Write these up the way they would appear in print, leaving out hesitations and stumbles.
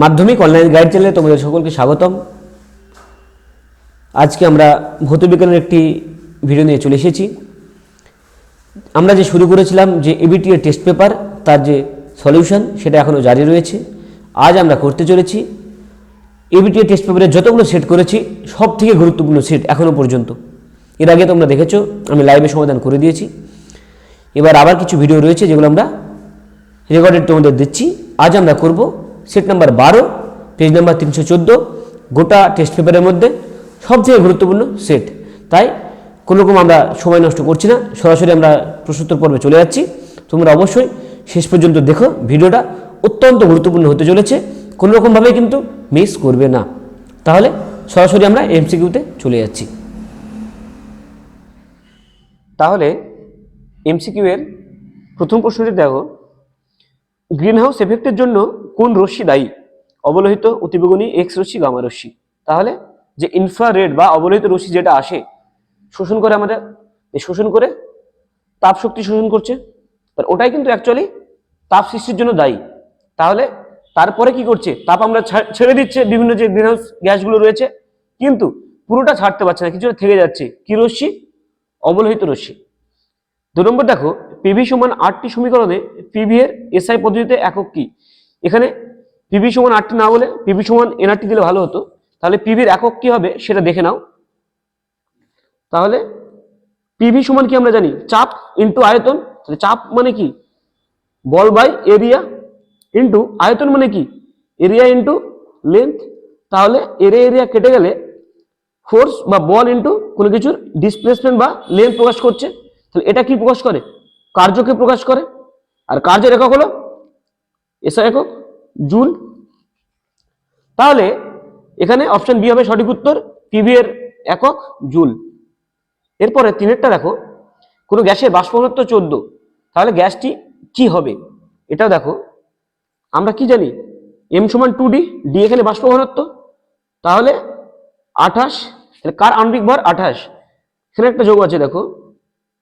মাধ্যমিক online guide চ্যানেলে তোমাদের সকলকে স্বাগতম। আজকে আমরা ভৌতবিজ্ঞানের একটি ভিডিও নিয়ে চলে এসেছি। আমরা যে শুরু করেছিলাম যে এবিটি এর টেস্ট পেপার, তার যে সলিউশন সেটা এখনও জারি রয়েছে। আজ আমরা করতে চলেছি এবিটি এর টেস্ট পেপারে যতগুলো সেট করেছি সব থেকে গুরুত্বপূর্ণ সেট এখনও পর্যন্ত। এর আগে তোমরা দেখেছো আমি লাইভে সমাধান করে দিয়েছি। এবার আবার কিছু ভিডিও রয়েছে যেগুলো আমরা রেকর্ডেড তোমাদের দিচ্ছি। আজ আমরা করব সেট নাম্বার 12, পেজ নাম্বার 314, গোটা টেস্ট পেপারের মধ্যে সবথেকে গুরুত্বপূর্ণ সেট। তাই কোনোরকম আমরা সময় নষ্ট করছি না, সরাসরি আমরা প্রশ্নোত্তর পর্বে চলে যাচ্ছি। তোমরা অবশ্যই শেষ পর্যন্ত দেখো, ভিডিওটা অত্যন্ত গুরুত্বপূর্ণ হতে চলেছে, কোনোরকমভাবে কিন্তু মিস করবে না। তাহলে সরাসরি আমরা এমসিকিউতে চলে যাচ্ছি। তাহলে এমসিকিউ এর প্রথম প্রশ্নটি দেখো, গ্রিনহাউস এফেক্টের জন্য কোন রশ্মি দায়ী? অবলোহিত, অতিবেগুনি, এক্স রশ্মি, গামা রশ্মি। তাহলে যে ইনফ্রারেড বা অবলোহিত রশ্মি যেটা আসে শোষণ করে, আমাদের শোষণ করে তাপ শক্তি শোষণ করছে, ওটাই কিন্তু অ্যাকচুয়ালি তাপ সৃষ্টির জন্য দায়ী। তাহলে তারপরে কি করছে, তাপ আমরা ছেড়ে দিচ্ছে বিভিন্ন যে গ্রিনহাউস গ্যাসগুলো রয়েছে, কিন্তু পুরোটা ছাড়তে পারছে না, কিছুটা থেকে যাচ্ছে। কি রশ্মি? অবলোহিত রশ্মি। 2 নম্বর দেখো, পিভি সমান 8টি সমীকরণে পিভি এর এসআই পদ্ধতিতে একক কি? এখানে পিভি সমান 8টি না বলে পিভি সমান এনআরটি দিলে ভালো হতো। তাহলে পিভির একক কি হবে সেটা দেখে নাও। তাহলে পিভি সমান কি আমরা জানি, চাপ ইন্টু আয়তন। তাহলে চাপ মানে কি? বল বাই এরিয়া, ইন্টু আয়তন মানে কি? Area into length. তাহলে এরিয়া কেটে গেলে ফোর্স বা বল ইন্টু কোনো কিছুর ডিসপ্লেসমেন্ট বা লেন্থ প্রকাশ করছে। তাহলে এটা কি প্রকাশ করে? কার্যকে প্রকাশ করে। আর কার্যের একক হলো এসআই একক, জুল। তাহলে এখানে অপশন বি হবে সঠিক উত্তর, পিভি এর একক জুল। এরপরে 3-এরটা দেখো, কোনো গ্যাসের বাষ্প ঘনত্ব 14, তাহলে গ্যাসটি কি হবে? এটাও দেখো, আমরা কি জানি, এম সমান 2D, ডি এখানে বাষ্প ঘনত্ব, তাহলে 28। কার আণবিক ভর 28, এখানে একটা যোগ আছে দেখো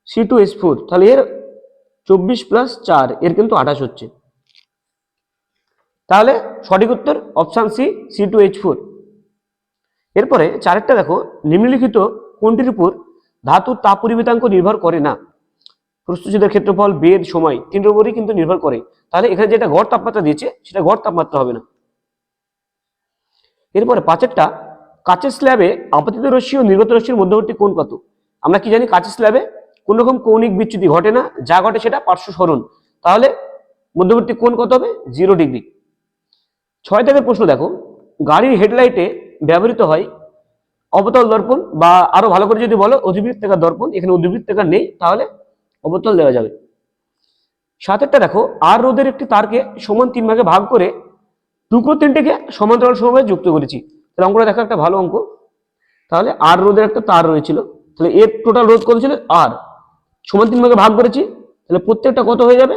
C2H4, তাহলে এর 24 + 4, এর কিন্তু 28 হচ্ছে। তাহলে সঠিক উত্তর অপশন সি, C2H4। এরপরে 4-এরটা দেখো, নিম্নলিখিত কোনটির উপর ধাতুর তাপ পরিবর্তনাঙ্ক নির্ভর করে না? প্রস্তুচ্ছেদের ক্ষেত্রফল, বেদ, সময়, 3-এর উপরই কিন্তু নির্ভর করে। তাহলে এখানে যেটা গড় তাপমাত্রা দিয়েছে সেটা গড় তাপমাত্রা হবে না। এরপরে 5-এরটা, কাচের স্ল্যাবে আপতিত রশ্মি ও নির্গত রশ্মির মধ্যবর্তী কোণ কত? আমরা কি জানি, কাচের স্ল্যাবে কোন রকম কৌণিক বিচ্যুতি ঘটে না, যা ঘটে সেটা পার্শ্ব সরণ। তাহলে মধ্যবর্তী কোণ কত হবে? 0 ডিগ্রি। 6 থেকে প্রশ্ন দেখো, গাড়ির হেডলাইটে ব্যবহৃত হয় অবতল দর্পণ, বা আরো ভালো করে যদি বলো অধিবৃত্তাকার দর্পণ। এখানে অধিবৃত্তাকার নেই, তাহলে অবতল দেওয়া যাবে। 7-এরটা দেখো, আর রোধের একটি তারকে সমান 3 ভাগে ভাগ করে টুকরো 3টিকে সমান্তরাল সমবায়ে যুক্ত করেছি। তাহলে অঙ্কটা দেখো, একটা ভালো অঙ্ক। তাহলে আর রোধের একটা তার রয়েছিল, তাহলে এর টোটাল রোধ কত ছিল? আর সমান 3 ভাগে ভাগ করেছি, তাহলে প্রত্যেকটা কত হয়ে যাবে?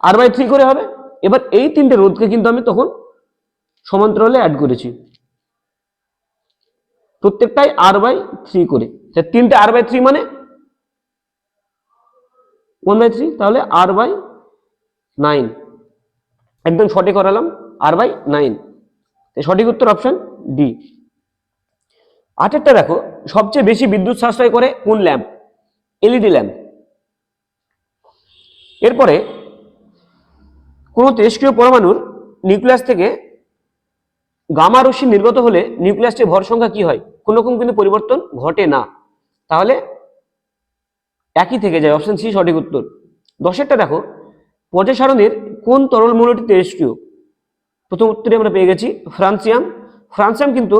R/3 করে হবে। এবার এই 3টে রোধকে কিন্তু আমি তখন সমান্তরালে অ্যাড করেছি, প্রত্যেকটাই R/3 করে। 3টে R/3 মানে 1/3, তাহলে R/9। একদম সঠিক করালাম, R/9। সঠিক উত্তর অপশন ডি। 8-এরটা দেখো, সবচেয়ে বেশি বিদ্যুৎ সাশ্রয় করে কোন ল্যাম্প? LED lamp. এরপরে কোন তেজস্ক্রিয় পরমাণুর নিউক্লিয়াস থেকে গামা রশ্মি নির্গত হলে নিউক্লিয়াসটির ভর সংখ্যা কি হয়? কোন রকম কিন্তু পরিবর্তন ঘটে না, তাহলে একই থেকে যায়। অপশন সি সঠিক উত্তর। 10-এরটা দেখো, পর্যায় সারণীর কোন তরল মৌলটি তেজস্ক্রিয়? প্রথম উত্তরে আমরা পেয়ে গেছি ফ্রান্সিয়াম। ফ্রান্সিয়াম কিন্তু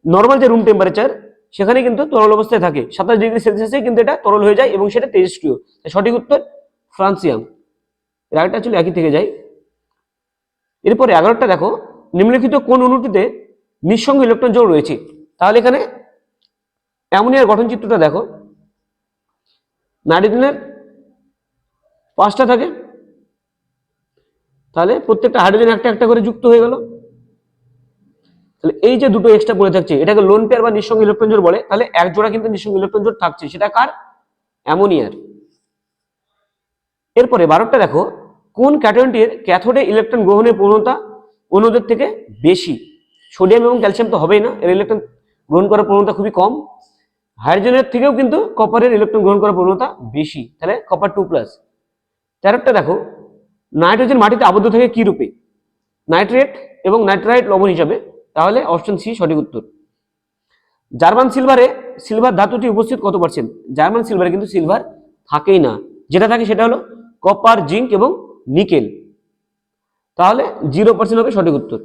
নর্মাল যে রুম টেম্পারেচার সেখানে কিন্তু তরল অবস্থায় থাকে, 27 ডিগ্রি সেলসিয়াসে কিন্তু এটা তরল হয়ে যায় এবং সেটা তেজস্ক্রিয়। সঠিক উত্তর ফ্রান্সিয়াম। এর আগেটা ছিল একই থেকে যায়। এরপরে 11টা দেখো, নিম্নলিখিত কোন অণুটিতে নিঃসঙ্গ ইলেকট্রন জোড় রয়েছে? তাহলে এখানে অ্যামোনিয়ার গঠন চিত্রটা দেখো, নাইট্রোজেনের 5টা থাকে, তাহলে প্রত্যেকটা হাইড্রোজেন একটা একটা করে যুক্ত হয়ে গেল। তাহলে এই যে দুটো এক্সট্রা পড়ে থাকছে এটাকে লোন পেয়ার বা নিঃসঙ্গ ইলেকট্রন জোড় বলে। তাহলে এক জোড়া কিন্তু নিঃসঙ্গ ইলেকট্রন জোড় থাকছে, সেটা কার? অ্যামোনিয়ার। এরপরে 12টা দেখো, কোন ক্যাটায়নটির ক্যাথোডে ইলেকট্রন গ্রহণের প্রবণতা অন্যদের থেকে বেশি? সোডিয়াম এবং ক্যালসিয়াম তো হবেই না, এর ইলেকট্রন গ্রহণ করার প্রবণতা খুবই কম। হাইড্রোজেনের থেকেও কিন্তু কপারের ইলেকট্রন গ্রহণ করার প্রবণতা বেশি, তাহলে কপার 2+। 13টা দেখো, নাইট্রোজেন মাটিতে আবদ্ধ থাকে কি রূপে? নাইট্রেট এবং নাইট্রাইট লবণ হিসাবে, তাহলে অপশন সি সঠিক উত্তর। জার্মান সিলভারে সিলভার ধাতুটি উপস্থিত কত পার্সেন্ট? জার্মান সিলভারে কিন্তু সিলভার থাকেই না, যেটা থাকে সেটা হলো কপার, জিঙ্ক এবং নিকেল, তাহলে 0% হবে সঠিক উত্তর।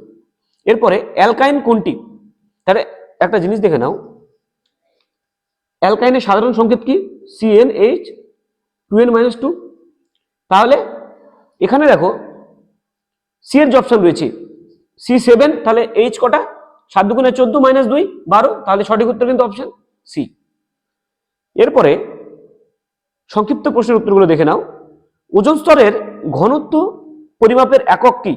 এরপরে অ্যালকাইন কোনটি? তাহলে একটা জিনিস দেখে নাও, অ্যালকাইনের সাধারণ সংকেত কি? CnH2n-2। তাহলে এখানে দেখো সি এর যে অপশন রয়েছে C7, তাহলে H কটা? 7 × 14 - 2 12, তাহলে সঠিক উত্তর কিন্তু অপশন সি। এরপরে সংক্ষিপ্ত প্রশ্নের উত্তরগুলো দেখে নাও। ওজোন স্তরের ঘনত্ব পরিমাপের একক কি?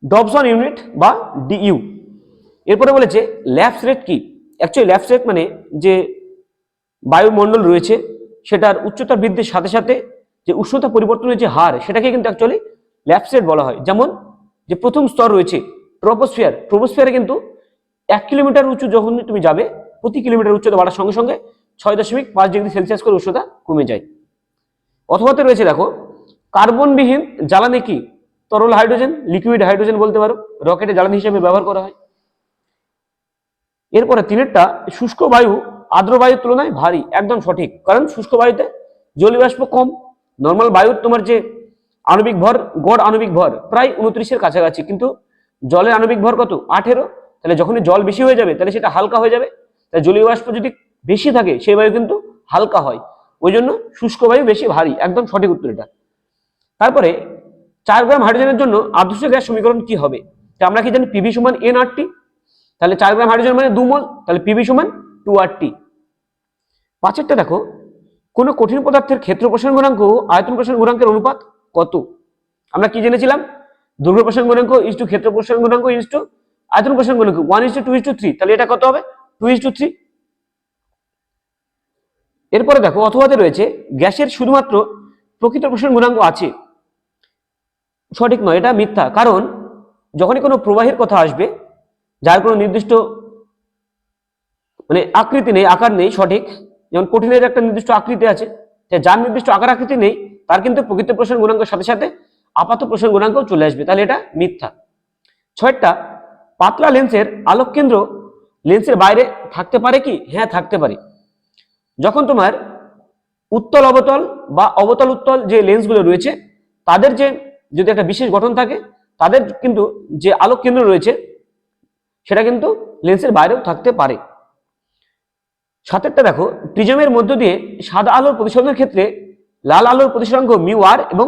ডবসন ইউনিট বা ডিইউ। এরপরে বলেছে ল্যাপস রেট কি? অ্যাকচুয়ালি ল্যাপস রেট মানে যে বায়ুমণ্ডল রয়েছে সেটার উচ্চতা বৃদ্ধির সাথে সাথে যে উষ্ণতা পরিবর্তনের যে হার, সেটাকে কিন্তু অ্যাকচুয়ালি ল্যাপস রেট বলা হয়। যেমন যে প্রথম স্তর রয়েছে ট্রপোস্ফিয়ার, ট্রপোস্ফিয়ারে কিন্তু 1 কিলোমিটার উঁচু যখন তুমি যাবে, প্রতি কিলোমিটার উচ্চতা বাড়ার সঙ্গে সঙ্গে 6.5 ডিগ্রি সেলসিয়াস করে উষ্ণতা কমে যায়। অথবাতে রয়েছে দেখো কার্বনবিহীন জ্বালানি কি? তরল হাইড্রোজেন, লিকুইড হাইড্রোজেন বলতে পারো, রকেটে জ্বালানি হিসেবে ব্যবহার করা হয়। এরপরে তিনেরটা, শুষ্ক বায়ু আর্দ্র বায়ুর তুলনায় ভারী, একদম সঠিক, কারণ শুষ্ক বায়ুতে জলীয় বাষ্প কম। নর্মাল বায়ুর তোমার যে আণবিক ভর, গড় আণবিক ভর প্রায় 29-এর কাছাকাছি, কিন্তু জলের আণবিক ভর কত? 18। তাহলে যখনই জল বেশি হয়ে যাবে তাহলে সেটা হালকা হয়ে যাবে, তাই জলীয় বাষ্প যদি বেশি থাকে সেই বায়ু কিন্তু হালকা হয়, ওই জন্য শুষ্ক বায়ু বেশি ভারী, একদম সঠিক উত্তর এটা। তারপরে 4 গ্রাম হাইড্রোজেনের জন্য আদর্শ গ্যাস সমীকরণ কি হবে? আমরা কি জানি পিভি সমান nRT, তাহলে 4 গ্রাম হাইড্রোজেন মানে 2 মোল, তাহলে পিভি সমান 2RT। 5এরটা দেখো, কোন কঠিন পদার্থের ক্ষেত্র প্রসারণ গুণাঙ্ক ও আয়তন প্রসারণ গুণাঙ্কের অনুপাত কত? আমরা কি জেনেছিলাম? দৈর্ঘ্য প্রসারণ গুণাঙ্ক ইজ টু ক্ষেত্র প্রসারণ গুণাঙ্ক ইজ টু আয়তন প্রসারণ গুণাঙ্ক 1:2:3, তাহলে এটা কত হবে? 2:3। এরপরে দেখো অথবাতে রয়েছে গ্যাসের শুধুমাত্র প্রকৃত প্রসারণ গুণাঙ্ক আছে, সঠিক নয়, এটা মিথ্যা। কারণ যখনই কোনো প্রবাহের কথা আসবে যার কোনো নির্দিষ্ট মানে আকৃতি নেই, আকার নেই, সঠিক, যেমন কঠিনের একটা নির্দিষ্ট আকৃতি আছে, যার নির্দিষ্ট আকার আকৃতি নেই তার কিন্তু প্রকৃত প্রসারণ গুণাঙ্কের সাথে সাথে আপাত প্রসারণ গুণাঙ্ক চলে আসবে, তাহলে এটা মিথ্যা। 6টা, পাতলা লেন্সের আলোক কেন্দ্র লেন্সের বাইরে থাকতে পারে কি? হ্যাঁ, থাকতে পারে। যখন তোমার উত্তল অবতল বা অবতল উত্তল যে লেন্সগুলো রয়েছে তাদের যে যদি একটা বিশেষ গঠন থাকে, তাদের কিন্তু যে আলোক কেন্দ্র রয়েছে সেটা কিন্তু লেন্সের বাইরেও থাকতে পারে। 7এরটা দেখো, প্রিজমের মধ্য দিয়ে সাদা আলোর প্রতিসরণের ক্ষেত্রে লাল আলোর প্রতিসরাঙ্ক μr এবং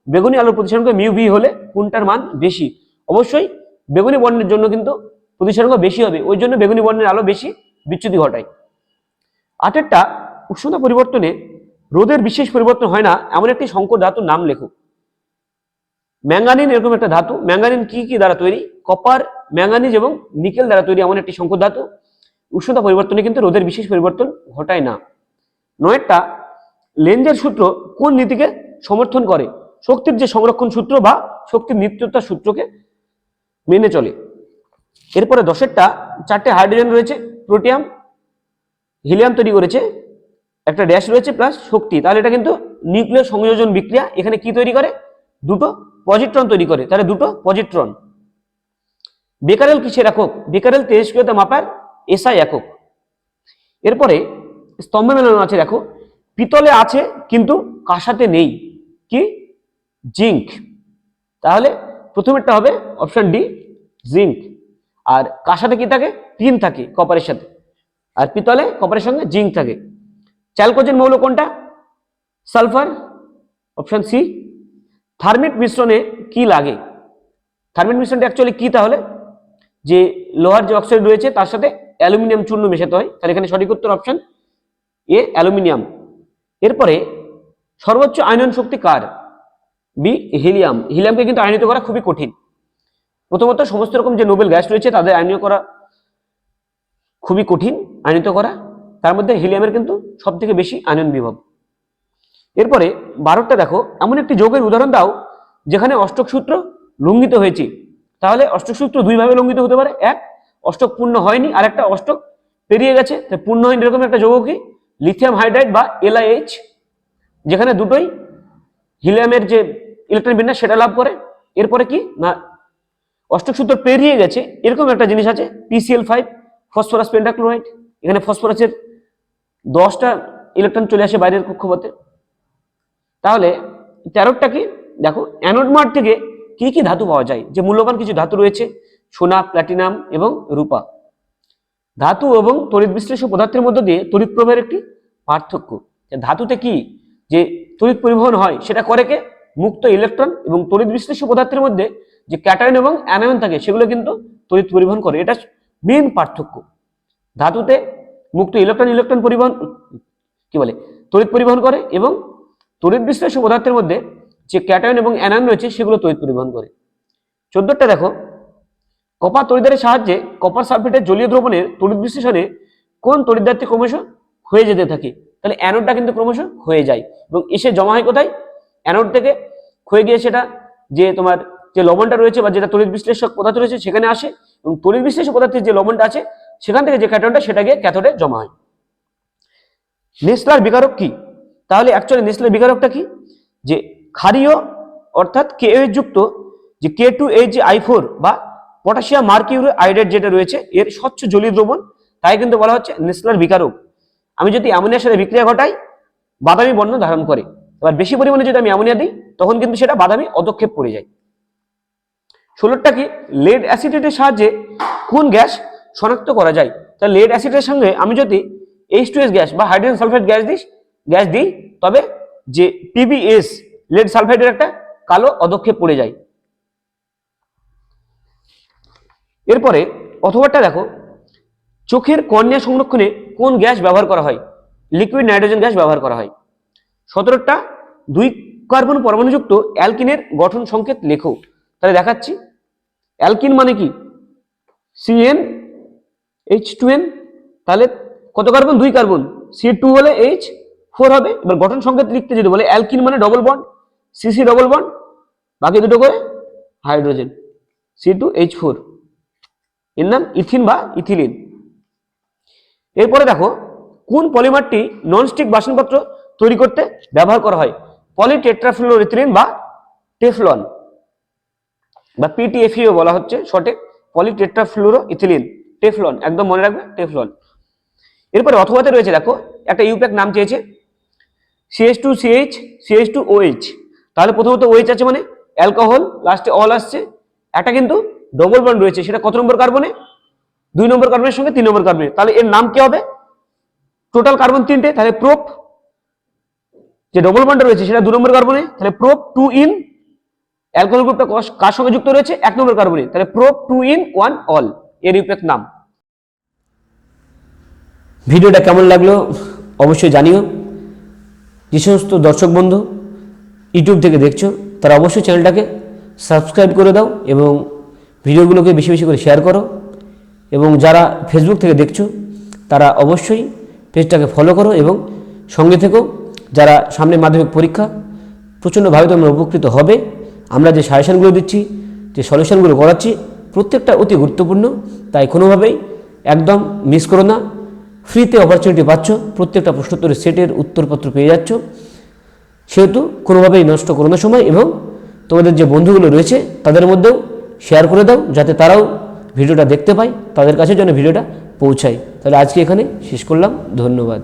বেগুনি আলোর প্রতিসরাঙ্ক μv হলে কোনটার মান বেশি? অবশ্যই বেগুনি বর্ণের জন্য কিন্তু প্রতিসরাঙ্ক বেশি হবে, ওই জন্য বেগুনি বর্ণের আলো বেশি বিচ্যুতি ঘটায়। 8এরটা, উষ্ণতা পরিবর্তনে রোদের বিশেষ পরিবর্তন হয় না এমন একটি সংকর ধাতুর নাম লেখো। ম্যাঙ্গানিন এরকম একটা ধাতু, ম্যাঙ্গানিন কি কি দ্বারা তৈরি? কপার, ম্যাঙ্গানিজ এবং নিকেল দ্বারা তৈরি এমন একটি সংকর ধাতু, উষ্ণতা পরিবর্তনে কিন্তু রোদের বিশেষ পরিবর্তন ঘটায় না। 9এরটা, লেন্জের সূত্র কোন নীতিকে সমর্থন করে? শক্তির যে সংরক্ষণ সূত্র বা শক্তির নিত্যতার সূত্রকে মেনে চলে। এরপরে 10এরটা, 4টে হাইড্রোজেন রয়েছে, প্রোটিয়াম হিলিয়াম তৈরি করেছে, একটা ড্যাশ রয়েছে প্লাস শক্তি, তাহলে এটা কিন্তু নিউক্লিয় সংযোজন বিক্রিয়া, এখানে কি তৈরি করে? দুটো পজিট্রন তৈরি করে, তাহলে দুটো পজিট্রন। বেকারেল কিসের একক? বেকারেল তেজস্ক্রিয়তা মাপার এসআই একক। এরপরে স্তম্ভ মেলানো আছে, দেখো পিতলে আছে কিন্তু কাঁসাতে নেই, কি? জিঙ্ক, তাহলে প্রথমেরটা হবে অপশন ডি, জিঙ্ক। আর কাঁসাতে কি থাকে? টিন থাকে কপারের সাথে, আর পিতলে কপারের সঙ্গে জিঙ্ক থাকে। চ্যালকোজেন মৌল কোনটা? Sulphur, option C. থার্মিট মিশ্রণে কি লাগে? থার্মিট মিশ্রণটা অ্যাকচুয়ালি কি? তাহলে যে লোহার যে অক্সাইড রয়েছে তার সাথে অ্যালুমিনিয়াম চূর্ণ মেশাতে হয়, তাহলে এখানে সঠিক উত্তর অপশন এ, অ্যালুমিনিয়াম। এরপরে সর্বোচ্চ আয়নন শক্তি কার? B, helium. হিলিয়ামকে কিন্তু আয়নিত করা খুবই কঠিন। প্রথমত সমস্ত রকম যে নোবেল গ্যাস রয়েছে তাদের আয়নীয় করা খুবই কঠিন, আয়নিত করা, তার মধ্যে হিলিয়ামের কিন্তু সব থেকে বেশি আয়নন বিভব। এরপরে 12টা দেখো, এমন একটি যৌগের উদাহরণ দাও যেখানে অষ্টক সূত্র লঙ্ঘিত হয়েছে। তাহলে অষ্টক সূত্র দুইভাবে লঙ্ঘিত হতে পারে, এক অষ্টক পূর্ণ হয়নি, আর একটা অষ্টক পেরিয়ে গেছে। পূর্ণ হয়নি এরকম একটা যৌগ কি লিথিয়াম হাইড্রাইড বা LiH, যেখানে দুটোই হিলিয়ামের যে ইলেকট্রন বিন্যাস সেটা লাভ করে। এরপরে কি না অষ্টক সূত্র পেরিয়ে গেছে এরকম একটা জিনিস আছে PCl5 ফসফরাস পেন্টাক্লোরাইড, এখানে ফসফরাসের 10টা ইলেকট্রন চলে আসে বাইরের কক্ষপথে। তাহলে 13টা কি দেখো অ্যানোড মার্ট থেকে কি কি ধাতু পাওয়া যায়, যে মূল্যবান কিছু ধাতু রয়েছে সোনা, প্ল্যাটিনাম এবং রূপা। ধাতু এবং তড়িৎ বিশ্লেষ্য পদার্থের মধ্য দিয়ে তড়িৎ প্রবাহের একটি পার্থক্য। ধাতুতে কি যে তড়িৎ পরিবহন হয় সেটা করে কে মুক্ত ইলেকট্রন, এবং তড়িৎ বিশ্লেষ্য পদার্থের মধ্যে যে ক্যাটায়ন এবং অ্যানায়ন থাকে সেগুলো কিন্তু তড়িৎ পরিবহন করে। এটা মেইন পার্থক্য। ধাতুতে মুক্ত ইলেকট্রন পরিবহন কি বলে তড়িৎ পরিবহন করে, এবং তড়িৎ বিশ্লেষ্য পদার্থের মধ্যে যে ক্যাটায়ন এবং অ্যানায়ন রয়েছে সেগুলো তড়িৎ পরিবহন করে। 14টা দেখো কপার তড়িৎদ্বারের সাহায্যে কপার সালফেটের জলীয় দ্রবণের তড়িৎ বিশ্লেষণে কোন তড়িৎদ্বারটি ক্রমশ হয়ে যেতে থাকে। তাহলে অ্যানোডটা কিন্তু ক্রমশ হয়ে যায় এবং এসে জমা হয় কোথায়, অ্যানোড থেকে হয়ে গিয়ে সেটা যে তোমার যে লবণটা রয়েছে বা যেটা তড়িৎ বিশ্লেষক পদার্থ রয়েছে সেখানে আসে, এবং তড়িৎ বিশ্লেষক পদার্থের যে লবণটা আছে সেখান থেকে যে ক্যাটায়নটা সেটা গিয়ে ক্যাথোডে জমা হয়। নেসলার বিকারক কি, তাহলে অ্যাকচুয়ালি নেসলার বিকারকটা কি, যে ক্ষারীয় অর্থাৎ KOH যুক্ত যে K2HI4 বা পটাশিয়াম মার্কিউরি আয়োডাইড যেটা রয়েছে এর স্বচ্ছ জলীয় দ্রবণ, তাই কিন্তু বলা হচ্ছে নেসলার বিকারক। আমি যদি অ্যামোনিয়ার সাথে বিক্রিয়া ঘটাই বাদামি বর্ণ ধারণ করে, এবার বেশি পরিমাণে যদি আমি অ্যামোনিয়া দিই তখন কিন্তু সেটা বাদামি অধক্ষেপ পড়ে যায়। 16টা কি লেড অ্যাসিটেটের সাহায্যে কোন গ্যাস শনাক্ত করা যায়। তাহলে লেড অ্যাসিডের সঙ্গে আমি যদি H2S গ্যাস বা হাইড্রোজেন সালফাইড গ্যাস দিই তবে যে PbS লেড সালফাইডের একটা কালো অধক্ষেপ পড়ে যায়। এরপরে অথবাটা দেখো চোখের কর্নিয়া সংরক্ষণে কোন গ্যাস ব্যবহার করা হয়, লিকুইড নাইট্রোজেন গ্যাস ব্যবহার করা হয়। 17টা 2 কার্বন পরমাণুযুক্ত অ্যালকিনের গঠন সংকেত লেখো। তাহলে দেখাচ্ছি অ্যালকিন মানে কি CnH2n, তাহলে কত কার্বন 2 কার্বন, C2 হলে H4 হবে। এবার গঠন সংকেত লিখতে যদি বলে অ্যালকিন মানে double bond CC double bond, বাকি দুটো করে হাইড্রোজেন C2H4, এর নাম ইথিন বা ইথিলিন। এরপরে দেখো কোন পলিমারটি ননস্টিক বাসনপত্র তৈরি করতে ব্যবহার করা হয়, পলিটেট্রাফ্লুরোইথিলিন বা টেফলন বা PTFE বলা হচ্ছে শর্টে, পলিটেট্রাফ্লুরোইথিলিন টেফলন, একদম মনে রাখবে টেফলন। এরপরে অথবাতে রয়েছে দেখো একটা ইউপ্যাক নাম চেয়েছে CH2CH CH2OH, তাহলে প্রথমত OH আছে মানে অ্যালকোহল, লাস্টে অল আসছে, একটা কিন্তু ডবল বন্ড রয়েছে সেটা কত নম্বর কার্বনে, 2 নম্বর কার্বনের সঙ্গে 3 নম্বর কার্বনে, তাহলে এর নাম কি হবে, টোটাল কার্বন 3টে, তাহলে প্রোপ, যে ডবল বন্ড রয়েছে সেটা 2 নম্বর কার্বনে, তাহলে প্রোপ 2 ইন, অ্যালকোহল গ্রুপটা কার সঙ্গে যুক্ত রয়েছে 1 নম্বর কার্বনে, তাহলে প্রোপ 2 ইন 1 অল, এর ইউপ্যাক নাম। ভিডিওটা কেমন লাগলো অবশ্যই জানিও। যে সমস্ত দর্শক বন্ধু ইউটিউব থেকে দেখছো তারা অবশ্যই চ্যানেলটাকে সাবস্ক্রাইব করে দাও এবং ভিডিওগুলোকে বেশি বেশি করে শেয়ার করো, এবং যারা ফেসবুক থেকে দেখছো তারা অবশ্যই পেজটাকে ফলো করো এবং সঙ্গে থেকো। যারা সামনে মাধ্যমিক পরীক্ষা প্রচণ্ডভাবে তোমরা উপকৃত হবে। আমরা যে সাজেশনগুলো দিচ্ছি, যে সলিউশনগুলো করাচ্ছি প্রত্যেকটা অতি গুরুত্বপূর্ণ, তাই কোনোভাবেই একদম মিস করো না। ফ্রিতে অপরচুনিটি পাচ্ছ, প্রত্যেকটা প্রশ্নোত্তরের সেটের উত্তরপত্র পেয়ে যাচ্ছ, সেহেতু কোনোভাবেই নষ্ট করো না সময়, এবং তোমাদের যে বন্ধুগুলো রয়েছে তাদের মধ্যেও শেয়ার করে দাও যাতে তারাও ভিডিওটা দেখতে পায়, তাদের কাছে যেন ভিডিওটা পৌঁছায়। তাহলে আজকে এখানে শেষ করলাম, ধন্যবাদ।